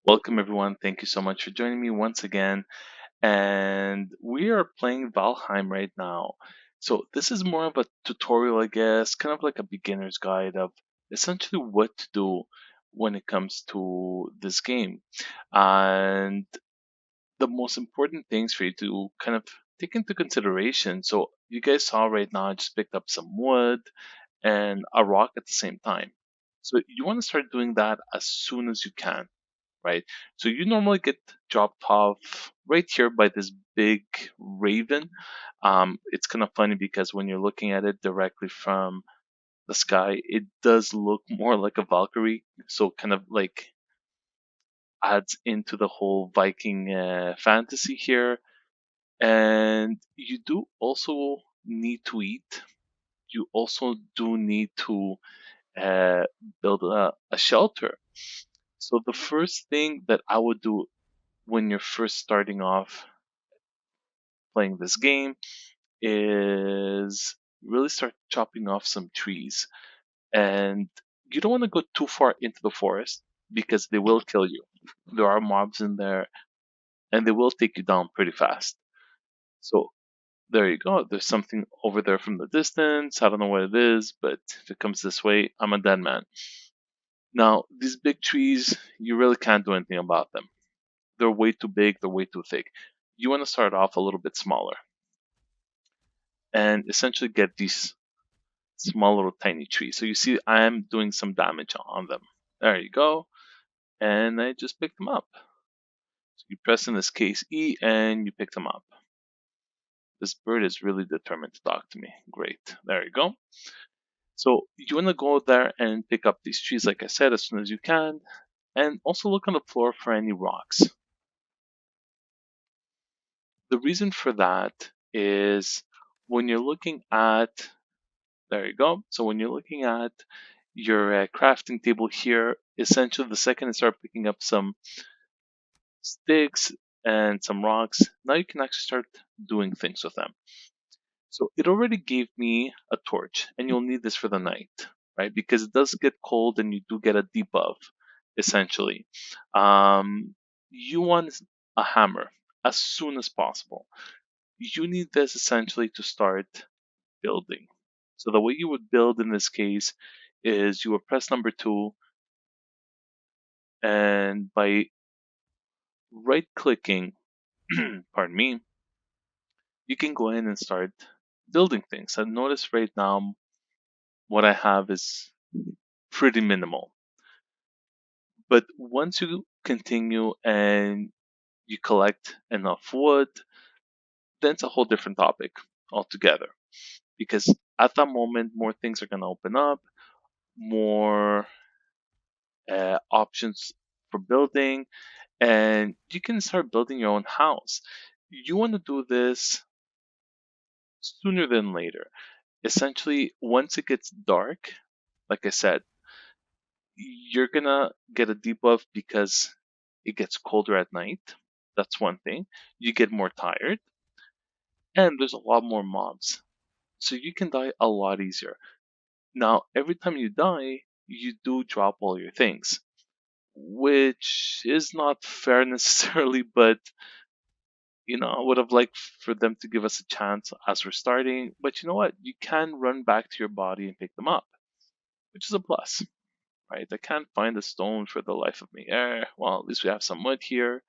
Welcome, everyone. Thank you so much for joining me once again. And we are playing Valheim right now. So, this is more of a tutorial, I guess, kind of like a beginner's guide of essentially what to do when it comes to this game. And the most important things for you to kind of take into consideration. So, you guys saw right now, I just picked up some wood and a rock at the same time. So, you want to start doing that as soon as you can, right? So you normally get dropped off right here by this big raven. It's kind of funny because when you're looking at it directly from the sky, it does look more like a Valkyrie. So kind of like adds into the whole Viking fantasy here. And you do also need to eat. You also do need to uh, build a shelter. So the first thing that I would do when you're first starting off playing this game is really start chopping off some trees. And you don't want to go too far into the forest because they will kill you. There are mobs in there and they will take you down pretty fast. So there you go. There's something over there from the distance. I don't know what it is, but if it comes this way, I'm a dead man. Now, these big trees, you really can't do anything about them. They're way too big, they're way too thick. You want to start off a little bit smaller and essentially get these small little tiny trees. So you see I am doing some damage on them. There you go. And I just picked them up. So you press in this case E and you pick them up. This bird is really determined to talk to me. Great. There you go. So you want to go there and pick up these trees, like I said, as soon as you can. And also look on the floor for any rocks. The reason for that is when you're looking at, there you go. So when you're looking at your crafting table here, essentially the second you start picking up some sticks and some rocks, now you can actually start doing things with them. So it already gave me a torch, and you'll need this for the night, right? Because it does get cold and you do get a debuff, essentially. You want a hammer as soon as possible. You need this essentially to start building. So the way you would build in this case is you would press number two, and by right clicking, pardon me, you can go in and start building things. And notice right now what I have is pretty minimal. But once you continue and you collect enough wood, then it's a whole different topic altogether. Because at that moment, more things are going to open up, more options for building, and you can start building your own house. You want to do this sooner than later. Essentially, once it gets dark, like I said, you're gonna get a debuff because it gets colder at night. That's one thing. You get more tired, and there's a lot more mobs. So you can die a lot easier. Now, every time you die, you do drop all your things, which is not fair necessarily, but I would have liked for them to give us a chance as we're starting. But you know what? You can run back to your body and pick them up, which is a plus. Right? I can't find a stone for the life of me. Well, at least we have some wood here,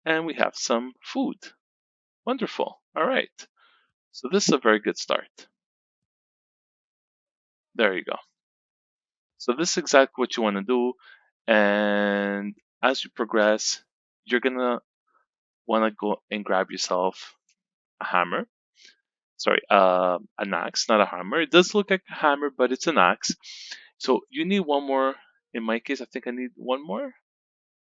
and we have some food. Wonderful. All right. So this is a very good start. There you go. So this is exactly what you want to do, and as you progress, you're gonna want to go and grab yourself a hammer. Sorry, an axe, not a hammer. It does look like a hammer, but it's an axe. So you need one more. In my case, I think I need one more.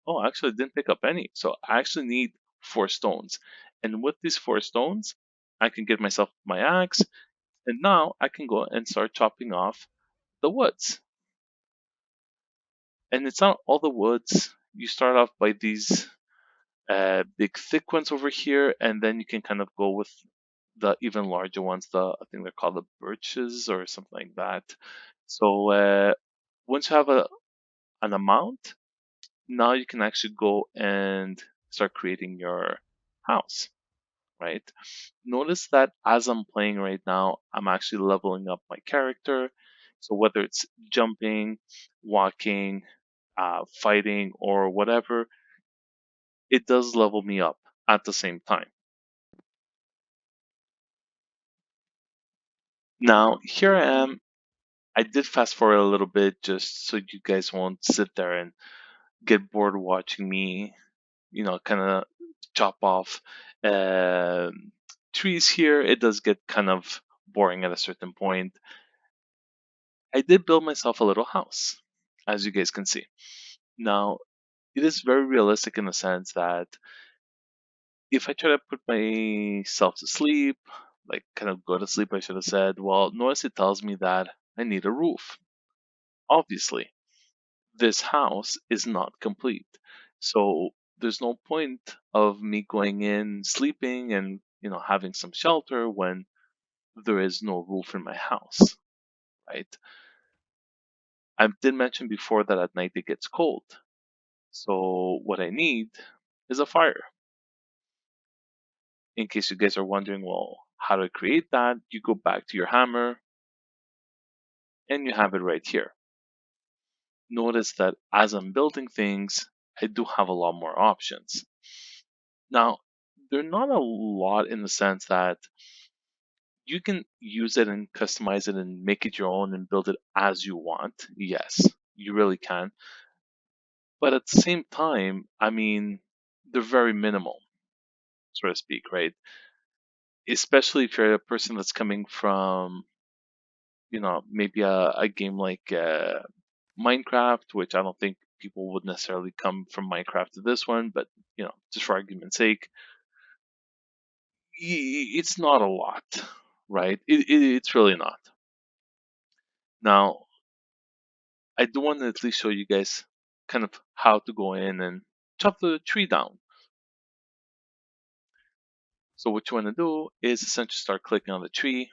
Oh, actually, I didn't pick up any. So I actually need four stones. And with these four stones, I can get myself my axe. And now I can go and start chopping off the woods. And it's not all the woods. You start off by these big thick ones over here, and then you can kind of go with the even larger ones. I think they're called the birches or something like that. So once you have an amount, Now you can actually go and start creating your house, right? Notice that as I'm playing right now, I'm actually leveling up my character. So whether it's jumping, walking, fighting, or whatever, it does level me up at the same time. Now, here I am. I did fast forward a little bit just so you guys won't sit there and get bored watching me, kind of chop off um trees here. It does get kind of boring at a certain point. I did build myself a little house, as you guys can see. Now, it is very realistic in the sense that if I try to put myself to sleep, like kind of go to sleep, I should have said, well, notice it tells me that I need a roof. Obviously, this house is not complete. So there's no point of me going in, sleeping, and having some shelter when there is no roof in my house, right? I did mention before that at night it gets cold. So what I need is a fire. In case you guys are wondering, well, how to create that, you go back to your hammer and you have it right here. Notice that as I'm building things, I do have a lot more options. Now, they're not a lot in the sense that you can use it and customize it and make it your own and build it as you want. Yes, you really can. But at the same time, I mean, they're very minimal, so to speak, right? Especially if you're a person that's coming from, maybe a game like Minecraft, which I don't think people would necessarily come from Minecraft to this one, but, just for argument's sake, it's not a lot, right? It's really not. Now, I do want to at least show you guys kind of how to go in and chop the tree down. So what you want to do is essentially start clicking on the tree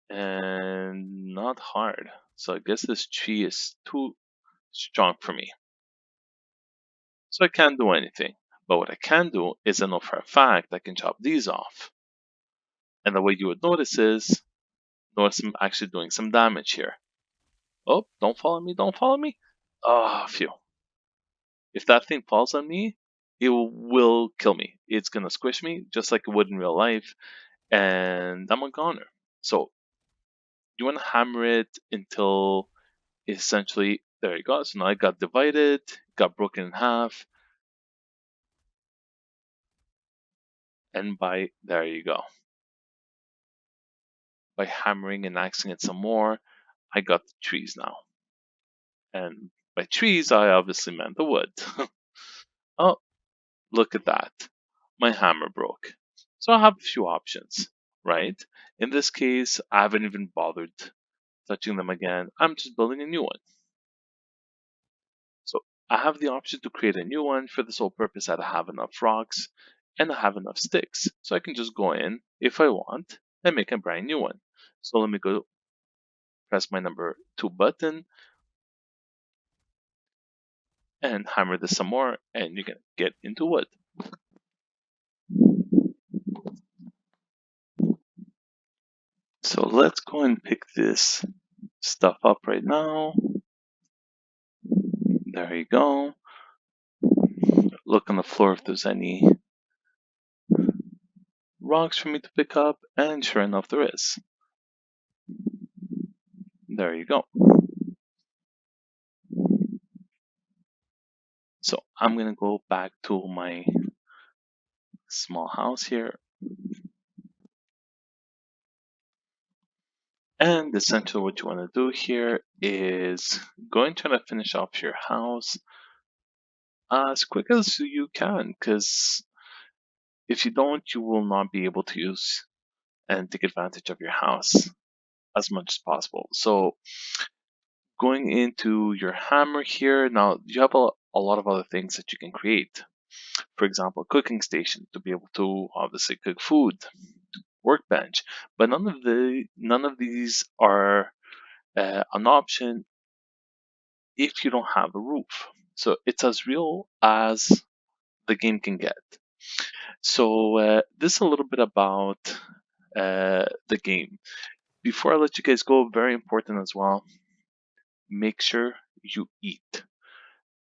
and not hard. So I guess this tree is too strong for me. So I can't do anything. But what I can do is I know for a fact I can chop these off. And the way you would notice I'm actually doing some damage here. Oh, don't follow me, don't follow me. Oh, phew. If that thing falls on me, it will kill me. It's gonna squish me just like it would in real life, and I'm a goner. So you want to hammer it until essentially there you go. So now I got divided, got broken in half, and by there you go. By hammering and axing it some more, I got the trees now. And by trees, I obviously meant the wood. Oh, look at that. My hammer broke. So I have a few options, right? In this case, I haven't even bothered touching them again. I'm just building a new one. So I have the option to create a new one for the sole purpose that I have enough rocks and I have enough sticks. So I can just go in if I want and make a brand new one. So let me go press my number 2 button and hammer this some more and you can get into wood. So let's go and pick this stuff up right now. There you go. Look on the floor if there's any rocks for me to pick up, and sure enough, there is. There you go. So I'm gonna go back to my small house here, and essentially what you want to do here is go and try to finish off your house as quick as you can, because if you don't, you will not be able to use and take advantage of your house as much as possible. So going into your hammer here, now you have a lot of other things that you can create. For example, a cooking station to be able to obviously cook food, workbench, but none of these are an option if you don't have a roof. So it's as real as the game can get. So this is a little bit about the game. Before I let you guys go, very important as well. Make sure you eat.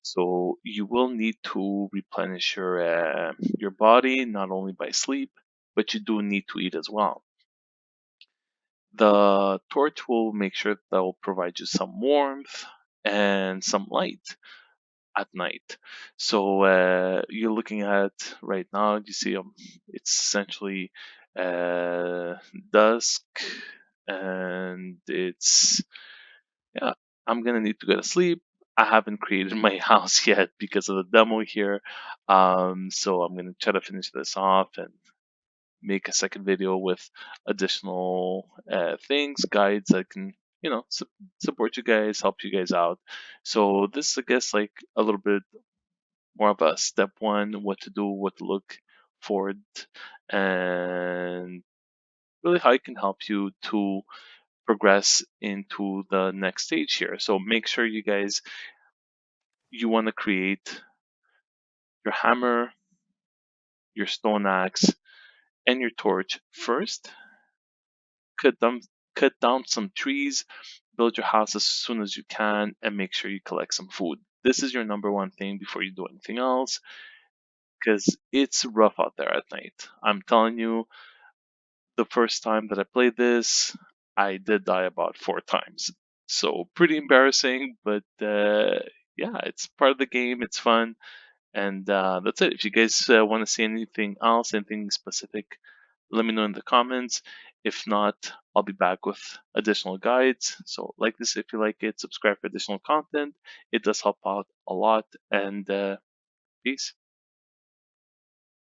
So you will need to replenish your body not only by sleep, but you do need to eat as well. The torch will make sure that will provide you some warmth and some light at night. So you're looking at right now. You see, it's essentially uh, dusk, and it's yeah. I'm gonna need to go to sleep. I haven't created my house yet because of the demo here. So I'm gonna try to finish this off and make a second video with additional things, guides that can, support you guys, help you guys out. So this, I guess, like a little bit more of a step one, what to do, what to look forward, and really how it can help you to progress into the next stage here. So make sure you guys, you want to create your hammer, your stone axe, and your torch first. Cut them, cut down some trees, build your house as soon as you can, and make sure you collect some food. This is your number one thing before you do anything else, because it's rough out there at night. I'm telling you, the first time that I played this, I did die about 4 times. So pretty embarrassing, but yeah, it's part of the game. It's fun, and that's it. If you guys want to see anything else, anything specific, let me know in the comments. If not, I'll be back with additional guides. So like this if you like it, subscribe for additional content. It does help out a lot, and peace.